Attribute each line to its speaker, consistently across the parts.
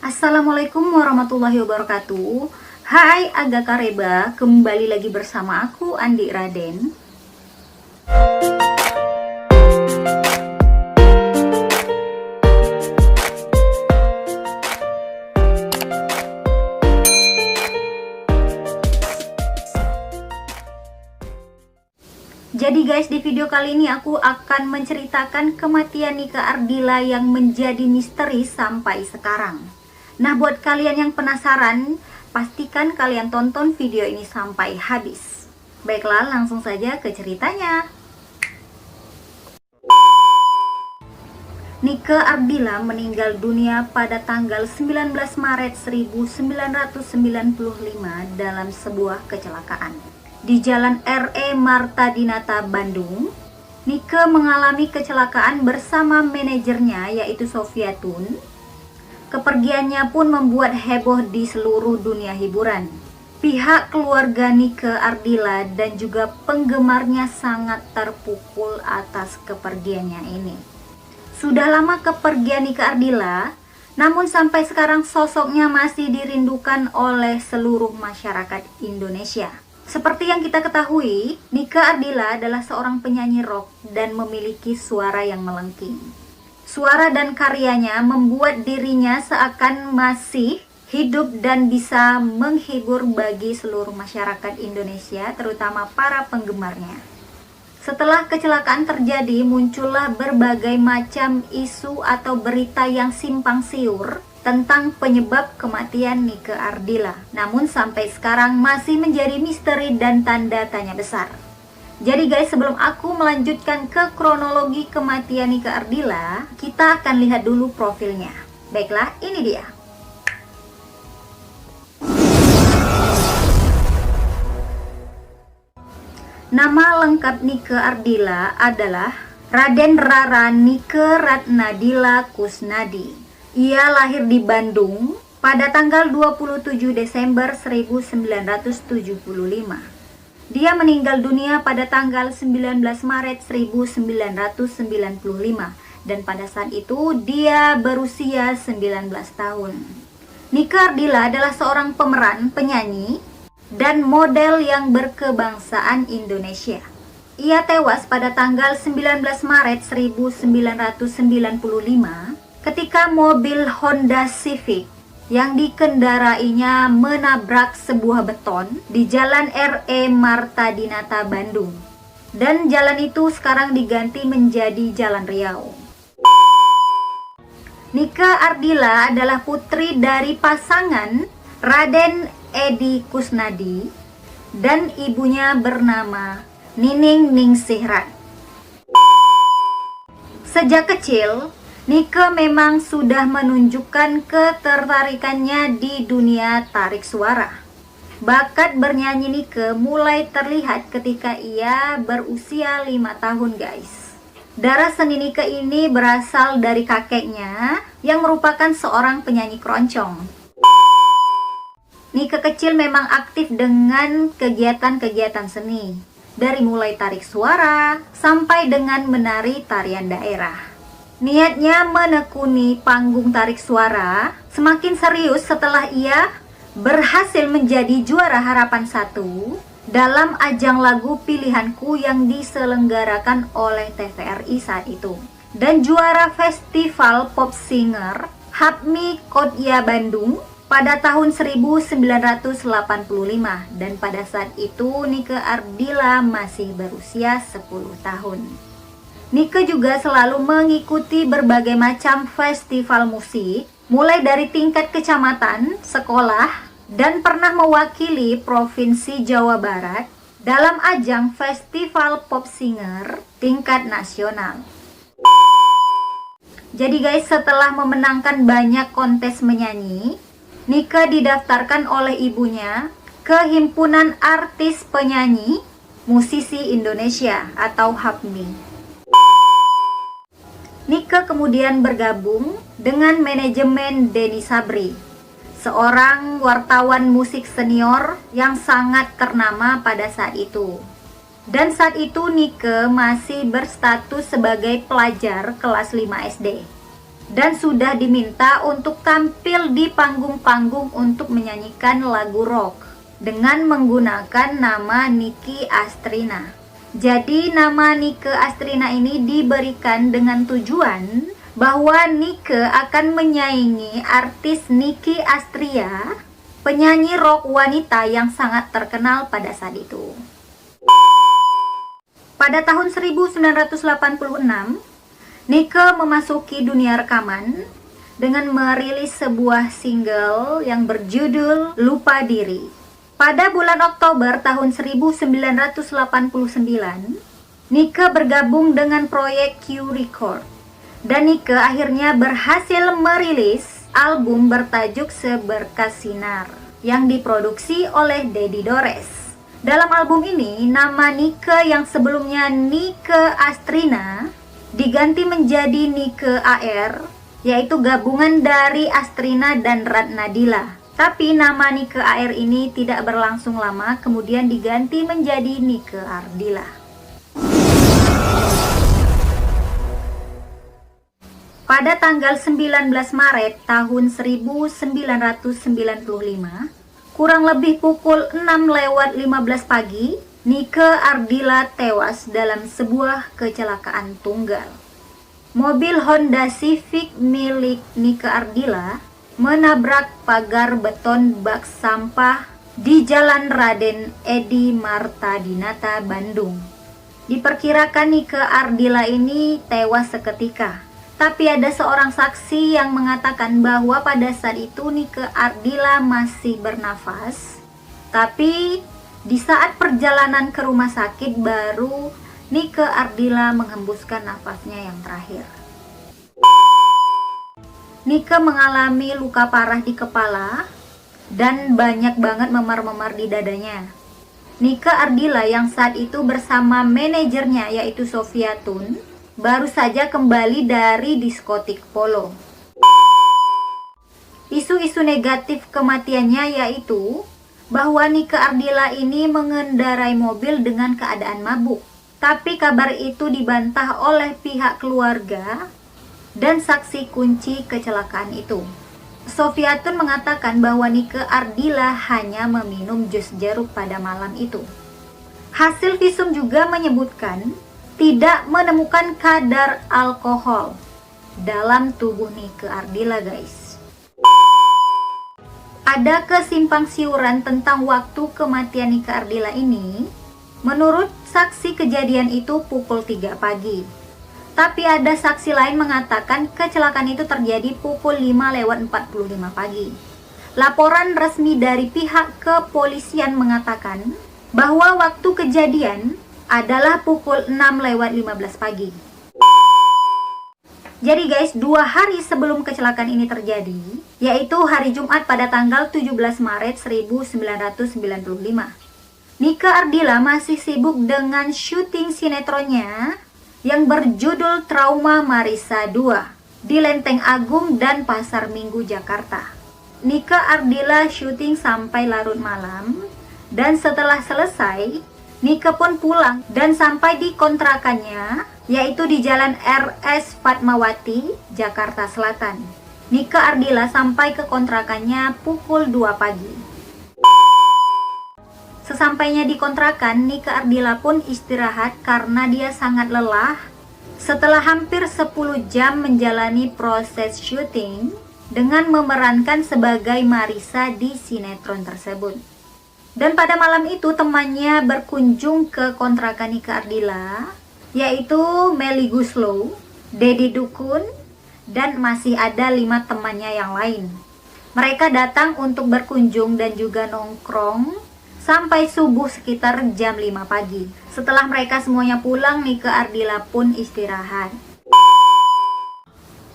Speaker 1: Assalamualaikum warahmatullahi wabarakatuh. Hai Aga Kareba, kembali lagi bersama aku Andi Raden. Jadi guys, di video kali ini aku akan menceritakan kematian Nika Ardila yang menjadi misteri sampai sekarang. Nah, buat kalian yang penasaran, pastikan kalian tonton video ini sampai habis. Baiklah, langsung saja ke ceritanya. Nika Ardila meninggal dunia pada tanggal 19 Maret 1995 dalam sebuah kecelakaan. Di Jalan R.E. Marta Dinata, Bandung, Nika mengalami kecelakaan bersama manajernya yaitu Sofiatun. Kepergiannya pun membuat heboh di seluruh dunia hiburan. Pihak keluarga Nika Ardila dan juga penggemarnya sangat terpukul atas kepergiannya ini. Sudah lama kepergian Nika Ardila, namun sampai sekarang sosoknya masih dirindukan oleh seluruh masyarakat Indonesia. Seperti yang kita ketahui, Nika Ardila adalah seorang penyanyi rock dan memiliki suara yang melengking. Suara dan karyanya membuat dirinya seakan masih hidup dan bisa menghibur bagi seluruh masyarakat Indonesia, terutama para penggemarnya. Setelah kecelakaan terjadi, muncullah berbagai macam isu atau berita yang simpang siur tentang penyebab kematian Nika Ardila. Namun sampai sekarang masih menjadi misteri dan tanda tanya besar. Jadi guys, sebelum aku melanjutkan ke kronologi kematian Nika Ardila, kita akan lihat dulu profilnya. Baiklah, ini dia. Nama lengkap Nika Ardila adalah Raden Rara Nike Ratnadila Kusnadi. Ia lahir di Bandung pada tanggal 27 Desember 1975. Dia meninggal dunia pada tanggal 19 Maret 1995 dan pada saat itu dia berusia 19 tahun. Nika Ardila adalah seorang pemeran, penyanyi, dan model yang berkebangsaan Indonesia. Ia tewas pada tanggal 19 Maret 1995 ketika mobil Honda Civic yang dikendarainya menabrak sebuah beton di Jalan R.E. Marta Dinata, Bandung. Dan jalan itu sekarang diganti menjadi Jalan Riau. Nika Ardila adalah putri dari pasangan Raden Edi Kusnadi dan ibunya bernama Nining Ningsihrat. Sejak kecil, Nika memang sudah menunjukkan ketertarikannya di dunia tarik suara. Bakat bernyanyi Nika mulai terlihat ketika ia berusia 5 tahun guys. Darah seni Nika ini berasal dari kakeknya yang merupakan seorang penyanyi keroncong. Nika kecil memang aktif dengan kegiatan-kegiatan seni, dari mulai tarik suara sampai dengan menari tarian daerah. Niatnya menekuni panggung tarik suara semakin serius setelah ia berhasil menjadi juara Harapan 1 dalam ajang lagu pilihanku yang diselenggarakan oleh TVRI saat itu, dan juara Festival Pop Singer HAPMI Kodia Bandung pada tahun 1985, dan pada saat itu Nika Ardila masih berusia 10 tahun. Nika juga selalu mengikuti berbagai macam festival musik, mulai dari tingkat kecamatan, sekolah, dan pernah mewakili Provinsi Jawa Barat dalam ajang Festival Pop Singer tingkat nasional. Jadi guys, setelah memenangkan banyak kontes menyanyi, Nika didaftarkan oleh ibunya ke Himpunan Artis Penyanyi Musisi Indonesia atau HAPMI. Nika kemudian bergabung dengan manajemen Denny Sabri, seorang wartawan musik senior yang sangat ternama pada saat itu. Dan saat itu Nika masih berstatus sebagai pelajar kelas 5 SD. dan sudah diminta untuk tampil di panggung-panggung untuk menyanyikan lagu rock dengan menggunakan nama Nicky Astrina. Jadi nama Nike Astrina ini diberikan dengan tujuan bahwa Nike akan menyaingi artis Nicky Astria, penyanyi rock wanita yang sangat terkenal pada saat itu. Pada tahun 1986, Nike memasuki dunia rekaman dengan merilis sebuah single yang berjudul Lupa Diri. Pada bulan Oktober tahun 1989, Nike bergabung dengan proyek Q Record. Dan Nike akhirnya berhasil merilis album bertajuk Seberkas Sinar yang diproduksi oleh Dedi Dores. Dalam album ini, nama Nike yang sebelumnya Nike Astrina diganti menjadi Nike AR, yaitu gabungan dari Astrina dan Ratnadila. Tapi nama Nike AR ini tidak berlangsung lama, kemudian diganti menjadi Nike Ardila. Pada tanggal 19 Maret tahun 1995, kurang lebih pukul 6:15 pagi, Nike Ardila tewas dalam sebuah kecelakaan tunggal. Mobil Honda Civic milik Nike Ardila menabrak pagar beton bak sampah di Jalan Raden Edi Marta Dinata, Bandung. Diperkirakan Nike Ardila ini tewas seketika. Tapi ada seorang saksi yang mengatakan bahwa pada saat itu Nike Ardila masih bernafas. Tapi di saat perjalanan ke rumah sakit baru Nike Ardila menghembuskan nafasnya yang terakhir. Nike mengalami luka parah di kepala dan banyak banget memar-memar di dadanya. Nike Ardila yang saat itu bersama manajernya yaitu Sofiatun baru saja kembali dari diskotik polo. Isu-isu negatif kematiannya yaitu bahwa Nike Ardila ini mengendarai mobil dengan keadaan mabuk. Tapi kabar itu dibantah oleh pihak keluarga dan saksi kunci kecelakaan itu. Sofiatun mengatakan bahwa Nike Ardila hanya meminum jus jeruk pada malam itu. Hasil visum juga menyebutkan tidak menemukan kadar alkohol dalam tubuh Nike Ardila, guys. Ada kesimpang siuran tentang waktu kematian Nike Ardila ini. Menurut saksi kejadian itu pukul 3 pagi. Tapi ada saksi lain mengatakan kecelakaan itu terjadi pukul 5:45 pagi. Laporan resmi dari pihak kepolisian mengatakan bahwa waktu kejadian adalah pukul 6:15 pagi. Jadi guys, 2 hari sebelum kecelakaan ini terjadi, yaitu hari Jumat pada tanggal 17 Maret 1995, Nike Ardila masih sibuk dengan syuting sinetronnya yang berjudul Trauma Marissa 2 di Lenteng Agung dan Pasar Minggu, Jakarta. Nike Ardila syuting sampai larut malam, dan setelah selesai Nike pun pulang dan sampai di kontrakannya, yaitu di Jalan RS Fatmawati, Jakarta Selatan. Nike Ardila sampai ke kontrakannya pukul 2 pagi. Sesampainya di kontrakan, Nike Ardila pun istirahat karena dia sangat lelah setelah hampir 10 jam menjalani proses syuting dengan memerankan sebagai Marissa di sinetron tersebut. Dan pada malam itu temannya berkunjung ke kontrakan Nike Ardila, yaitu Melly Guslow, Dedi Dukun, dan masih ada 5 temannya yang lain. Mereka datang untuk berkunjung dan juga nongkrong sampai subuh sekitar jam 5 pagi. Setelah mereka semuanya pulang, Nike Ardila pun istirahat.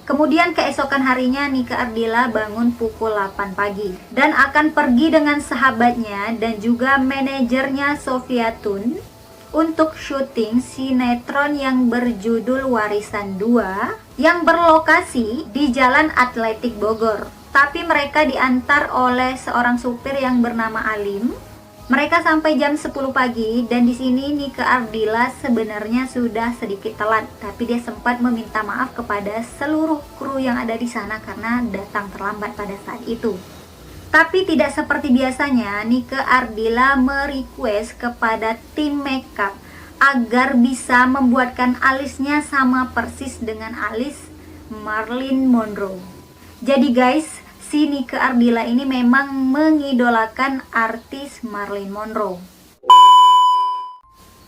Speaker 1: Kemudian keesokan harinya Nike Ardila bangun pukul 8 pagi dan akan pergi dengan sahabatnya dan juga manajernya Sofiatun untuk syuting sinetron yang berjudul Warisan 2 yang berlokasi di Jalan Atletik Bogor. Tapi mereka diantar oleh seorang supir yang bernama Alim Mereka sampai jam 10 pagi dan di sini Nike Ardila sebenarnya sudah sedikit telat, tapi dia sempat meminta maaf kepada seluruh kru yang ada di sana karena datang terlambat pada saat itu. Tapi tidak seperti biasanya, Nike Ardila merequest kepada tim makeup agar bisa membuatkan alisnya sama persis dengan alis Marilyn Monroe. Jadi guys, si Nike Ardila ini memang mengidolakan artis Marilyn Monroe.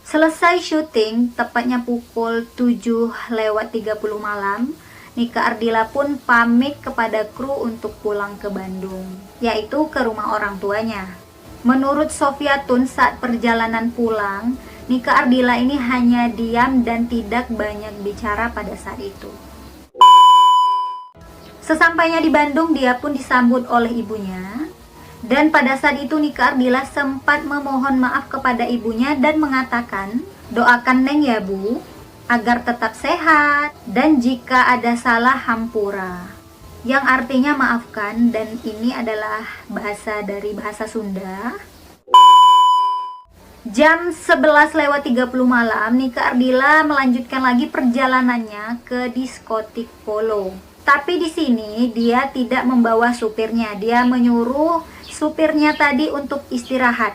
Speaker 1: Selesai syuting, tepatnya pukul 7:30 malam, Nike Ardila pun pamit kepada kru untuk pulang ke Bandung, yaitu ke rumah orang tuanya. Menurut Sofiatun, saat perjalanan pulang, Nike Ardila ini hanya diam dan tidak banyak bicara pada saat itu. Sesampainya di Bandung, dia pun disambut oleh ibunya. Dan pada saat itu Nike Ardila sempat memohon maaf kepada ibunya dan mengatakan, "Doakan Neng ya Bu, agar tetap sehat dan jika ada salah hampura." Yang artinya maafkan, dan ini adalah bahasa dari bahasa Sunda. Jam 11:30 malam, Nike Ardila melanjutkan lagi perjalanannya ke diskotik Polo. Tapi di sini dia tidak membawa supirnya. Dia menyuruh supirnya tadi untuk istirahat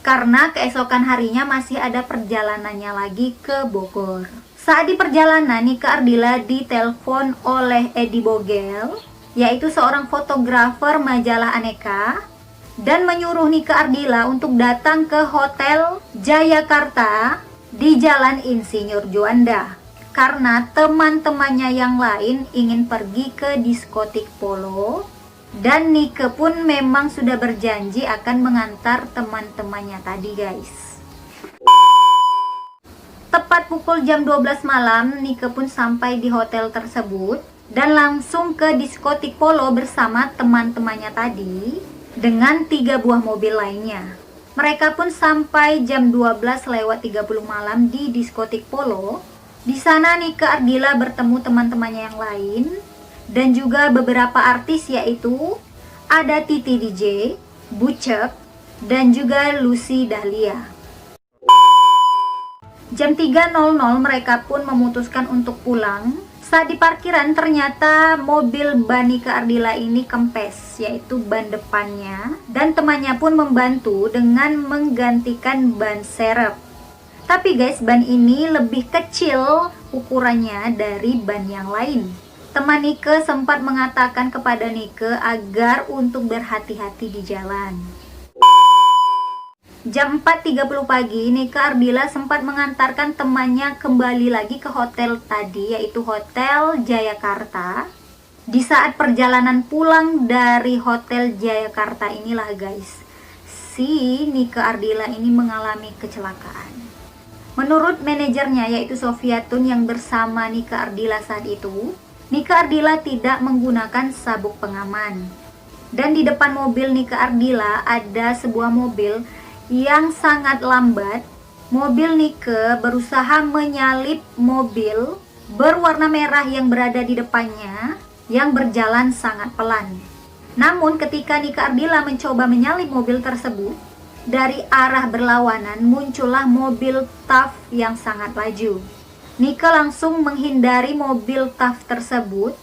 Speaker 1: karena keesokan harinya masih ada perjalanannya lagi ke Bogor. Saat di perjalanan, Nike Ardila ditelepon oleh Edi Bogel, yaitu seorang fotografer majalah Aneka, dan menyuruh Nike Ardila untuk datang ke Hotel Jayakarta di Jalan Insinyur Juanda. Karena teman-temannya yang lain ingin pergi ke diskotik Polo, dan Nike pun memang sudah berjanji akan mengantar teman-temannya tadi guys. Tepat pukul jam 12 malam, Nike pun sampai di hotel tersebut dan langsung ke diskotik Polo bersama teman-temannya tadi dengan 3 buah mobil lainnya. Mereka pun sampai jam 12:30 malam di diskotik Polo. Di sana Nike Ardila bertemu teman-temannya yang lain dan juga beberapa artis, yaitu ada Titi DJ, Bucek, dan juga Lucy Dahlia. Jam 3.00 mereka pun memutuskan untuk pulang. Saat di parkiran ternyata mobil ban Nike Ardila ini kempes, yaitu ban depannya, dan temannya pun membantu dengan menggantikan ban serep. Tapi guys, ban ini lebih kecil ukurannya dari ban yang lain. Teman Nike sempat mengatakan kepada Nike agar untuk berhati-hati di jalan. Jam 4.30 pagi, Nike Ardila sempat mengantarkan temannya kembali lagi ke hotel tadi, yaitu Hotel Jayakarta. Di saat perjalanan pulang dari Hotel Jayakarta inilah guys, si Nike Ardila ini mengalami kecelakaan. Menurut manajernya, yaitu Sofiatun yang bersama Nike Ardila saat itu, Nike Ardila tidak menggunakan sabuk pengaman. Dan di depan mobil Nike Ardila ada sebuah mobil yang sangat lambat. Mobil Nike berusaha menyalip mobil berwarna merah yang berada di depannya yang berjalan sangat pelan. Namun ketika Nike Ardila mencoba menyalip mobil tersebut, dari arah berlawanan muncullah mobil TAF yang sangat laju. Nike langsung menghindari mobil TAF tersebut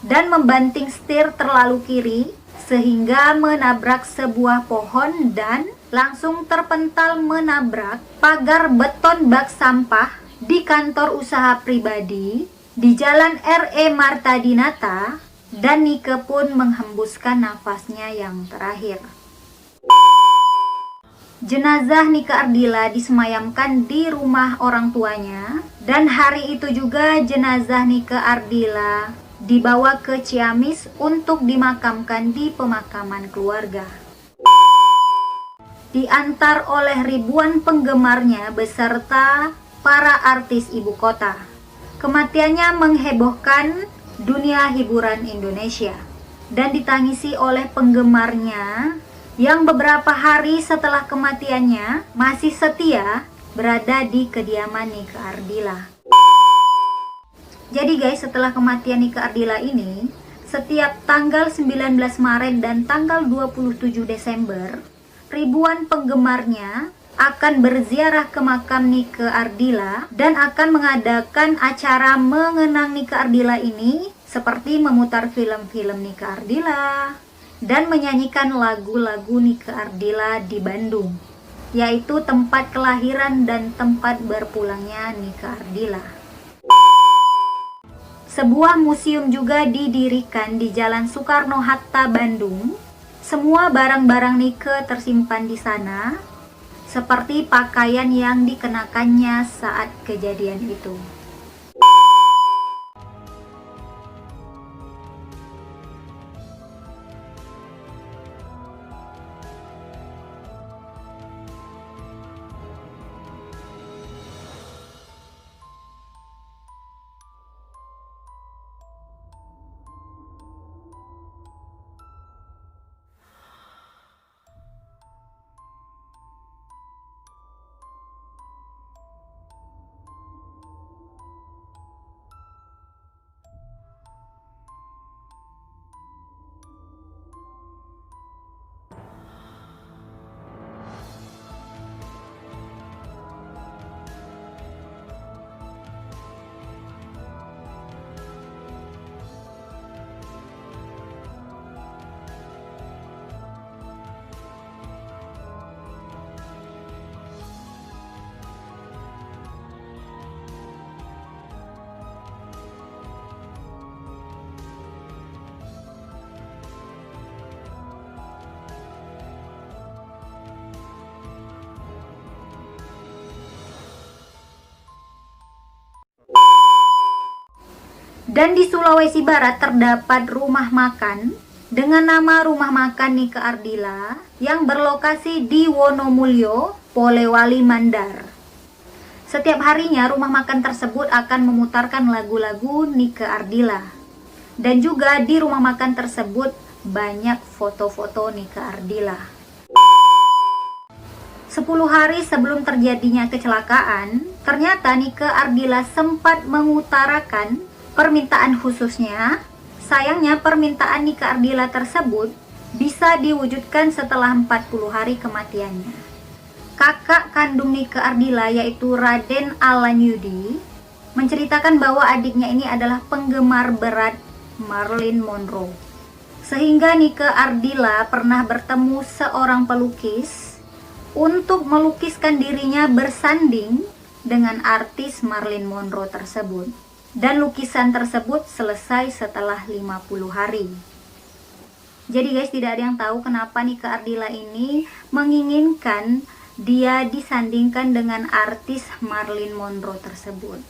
Speaker 1: dan membanting setir terlalu kiri sehingga menabrak sebuah pohon dan langsung terpental menabrak pagar beton bak sampah di kantor usaha pribadi di Jalan R.E. Marta Dinata, dan Nike pun menghembuskan nafasnya yang terakhir. Jenazah Nike Ardila disemayamkan di rumah orang tuanya, dan hari itu juga jenazah Nike Ardila dibawa ke Ciamis untuk dimakamkan di pemakaman keluarga. Diantar oleh ribuan penggemarnya beserta para artis ibu kota. Kematiannya menghebohkan dunia hiburan Indonesia dan ditangisi oleh penggemarnya yang beberapa hari setelah kematiannya masih setia berada di kediaman Nike Ardila. Jadi guys, setelah kematian Nike Ardila ini, setiap tanggal 19 Maret dan tanggal 27 Desember, ribuan penggemarnya akan berziarah ke makam Nike Ardila dan akan mengadakan acara mengenang Nike Ardila ini seperti memutar film-film Nike Ardila dan menyanyikan lagu-lagu Nike Ardila di Bandung, yaitu tempat kelahiran dan tempat berpulangnya Nike Ardila. Sebuah museum juga didirikan di Jalan Soekarno-Hatta, Bandung. Semua barang-barang Nike tersimpan di sana, seperti pakaian yang dikenakannya saat kejadian itu. Dan di Sulawesi Barat terdapat rumah makan dengan nama Rumah Makan Nike Ardila yang berlokasi di Wonomulyo, Polewali, Mandar. Setiap harinya rumah makan tersebut akan memutarkan lagu-lagu Nike Ardila. Dan juga di rumah makan tersebut banyak foto-foto Nike Ardila. 10 hari sebelum terjadinya kecelakaan, ternyata Nike Ardila sempat mengutarakan permintaan khususnya. Sayangnya permintaan Nike Ardila tersebut bisa diwujudkan setelah 40 hari kematiannya. Kakak kandung Nike Ardila yaitu Raden Alanyudi menceritakan bahwa adiknya ini adalah penggemar berat Marilyn Monroe. Sehingga Nike Ardila pernah bertemu seorang pelukis untuk melukiskan dirinya bersanding dengan artis Marilyn Monroe tersebut. Dan lukisan tersebut selesai setelah 50 hari. Jadi guys, tidak ada yang tahu kenapa Nike Ardila ini menginginkan dia disandingkan dengan artis Marilyn Monroe tersebut.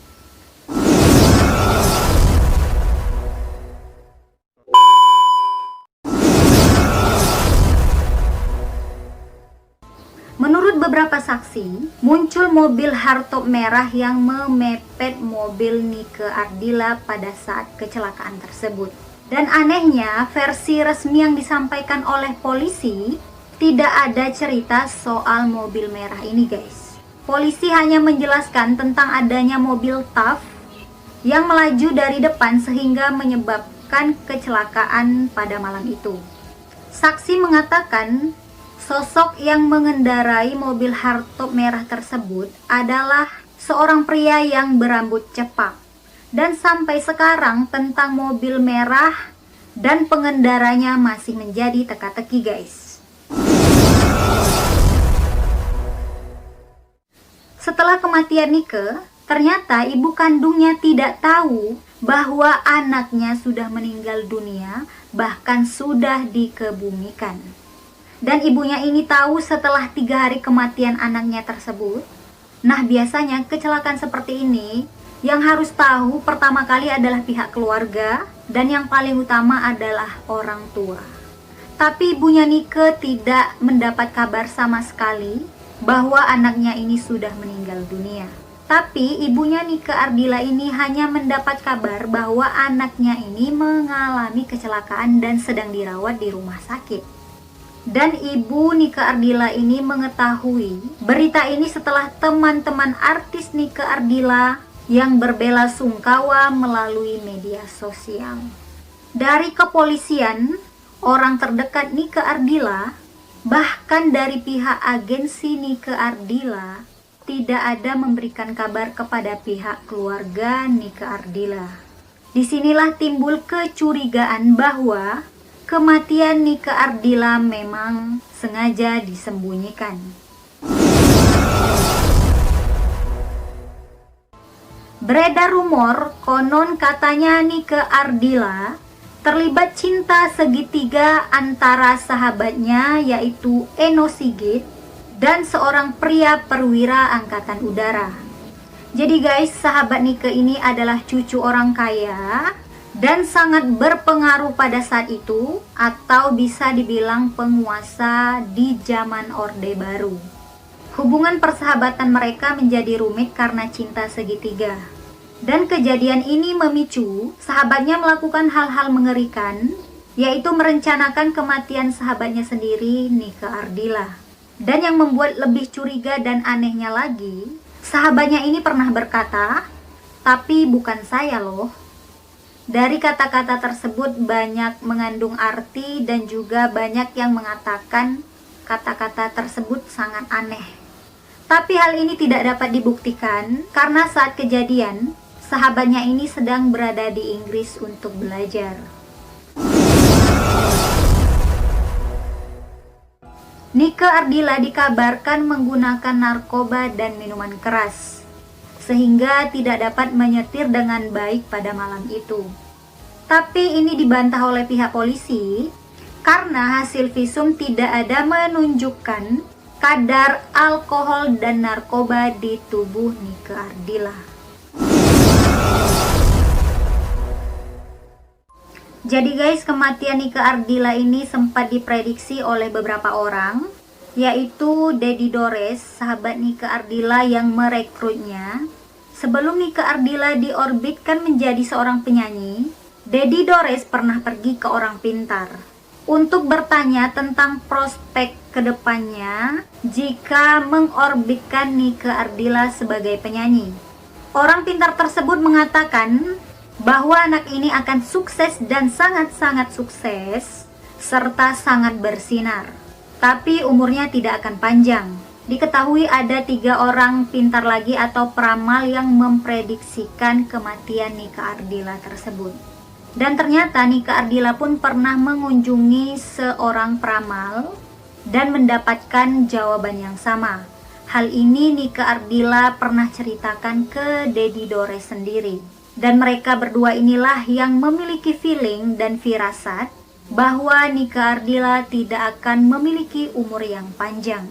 Speaker 1: Menurut beberapa saksi, muncul mobil hardtop merah yang memepet mobil Nike Ardila pada saat kecelakaan tersebut. Dan anehnya, versi resmi yang disampaikan oleh polisi tidak ada cerita soal mobil merah ini guys. Polisi hanya menjelaskan tentang adanya mobil TAF yang melaju dari depan sehingga menyebabkan kecelakaan pada malam itu. Saksi mengatakan sosok yang mengendarai mobil hardtop merah tersebut adalah seorang pria yang berambut cepak. Dan sampai sekarang tentang mobil merah dan pengendaranya masih menjadi teka-teki guys. Setelah kematian Nike, ternyata ibu kandungnya tidak tahu bahwa anaknya sudah meninggal dunia, bahkan sudah dikebumikan. Dan ibunya ini tahu setelah 3 hari kematian anaknya tersebut. Nah, biasanya kecelakaan seperti ini yang harus tahu pertama kali adalah pihak keluarga dan yang paling utama adalah orang tua. Tapi ibunya Nike tidak mendapat kabar sama sekali bahwa anaknya ini sudah meninggal dunia. Tapi ibunya Nike Ardila ini hanya mendapat kabar bahwa anaknya ini mengalami kecelakaan dan sedang dirawat di rumah sakit. Dan ibu Nike Ardila ini mengetahui berita ini setelah teman-teman artis Nike Ardila yang berbela sungkawa melalui media sosial. Dari kepolisian, orang terdekat Nike Ardila Bahkan dari pihak agensi Nike Ardila tidak ada memberikan kabar kepada pihak keluarga Nike Ardila. Disinilah timbul kecurigaan bahwa kematian Nike Ardila memang sengaja disembunyikan. Beredar rumor konon katanya Nike Ardila terlibat cinta segitiga antara sahabatnya yaitu Eno Sigit dan seorang pria perwira angkatan udara. Jadi guys, sahabat Nike ini adalah cucu orang kaya dan sangat berpengaruh pada saat itu, atau bisa dibilang penguasa di zaman Orde Baru. Hubungan persahabatan mereka menjadi rumit karena cinta segitiga. Dan kejadian ini memicu sahabatnya melakukan hal-hal mengerikan, yaitu merencanakan kematian sahabatnya sendiri, Nike Ardila. Dan yang membuat lebih curiga dan anehnya lagi, sahabatnya ini pernah berkata, "Tapi bukan saya loh." Dari kata-kata tersebut banyak mengandung arti dan juga banyak yang mengatakan kata-kata tersebut sangat aneh. Tapi hal ini tidak dapat dibuktikan karena saat kejadian, sahabatnya ini sedang berada di Inggris untuk belajar. Nike Ardila dikabarkan menggunakan narkoba dan minuman keras, sehingga tidak dapat menyetir dengan baik pada malam itu. Tapi ini dibantah oleh pihak polisi karena hasil visum tidak ada menunjukkan kadar alkohol dan narkoba di tubuh Nike Ardila. Jadi guys, kematian Nike Ardila ini sempat diprediksi oleh beberapa orang, yaitu Dedi Dores, sahabat Nike Ardila yang merekrutnya. Sebelum Nike Ardila diorbitkan menjadi seorang penyanyi, Dedi Dores pernah pergi ke orang pintar untuk bertanya tentang prospek kedepannya jika mengorbitkan Nike Ardila sebagai penyanyi. Orang pintar tersebut mengatakan bahwa anak ini akan sukses dan sangat-sangat sukses serta sangat bersinar, tapi umurnya tidak akan panjang. Diketahui ada 3 orang pintar lagi atau peramal yang memprediksikan kematian Nike Ardila tersebut. Dan ternyata Nike Ardila pun pernah mengunjungi seorang peramal dan mendapatkan jawaban yang sama. Hal ini Nike Ardila pernah ceritakan ke Dedi Dores sendiri. Dan mereka berdua inilah yang memiliki feeling dan firasat bahwa Nike Ardila tidak akan memiliki umur yang panjang.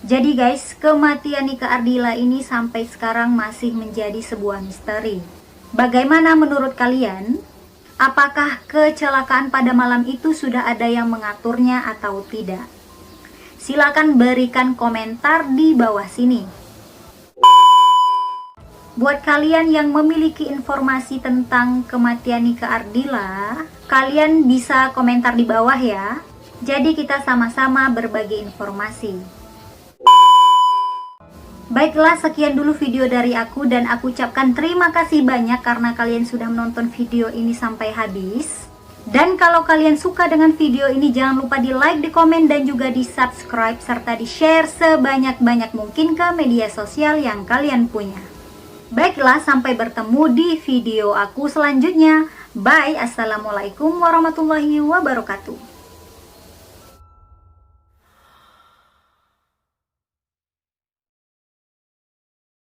Speaker 1: Jadi guys, kematian Nike Ardila ini sampai sekarang masih menjadi sebuah misteri. Bagaimana menurut kalian? Apakah kecelakaan pada malam itu sudah ada yang mengaturnya atau tidak? Silakan berikan komentar di bawah sini. Buat kalian yang memiliki informasi tentang kematian Nike Ardila, kalian bisa komentar di bawah ya. Jadi kita sama-sama berbagi informasi. Baiklah, sekian dulu video dari aku dan aku ucapkan terima kasih banyak karena kalian sudah menonton video ini sampai habis. Dan kalau kalian suka dengan video ini, jangan lupa di like, di komen, dan juga di subscribe serta di share sebanyak-banyak mungkin ke media sosial yang kalian punya. Baiklah, sampai bertemu di video aku selanjutnya. Bye, assalamualaikum warahmatullahi wabarakatuh.